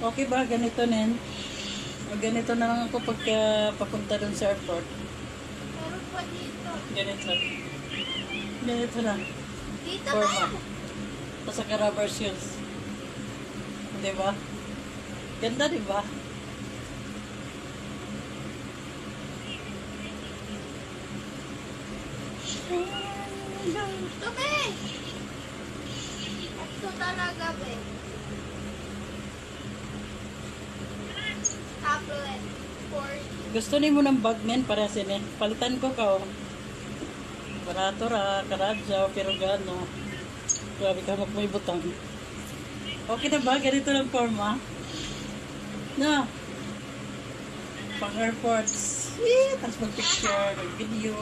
Okay ba? Ganito nin. O ganito na lang ako pagka papunta dun sa airport. Meron pa dito. Ganito. Ganito na. Dito Forma. na. Tapos saka rubber shoes. Di ba? Ganda, di ba? Ito, be. Ito talaga, be. Tablet. 40. Gusto ni mo ng bag men para sini. Palitan ko ka oh. Barato ra, karadya, pero gano. Grabe ka may butang. Okay na ba? Ganito lang forma. Na. Pang airports. Tapos mag-picture, mag-video.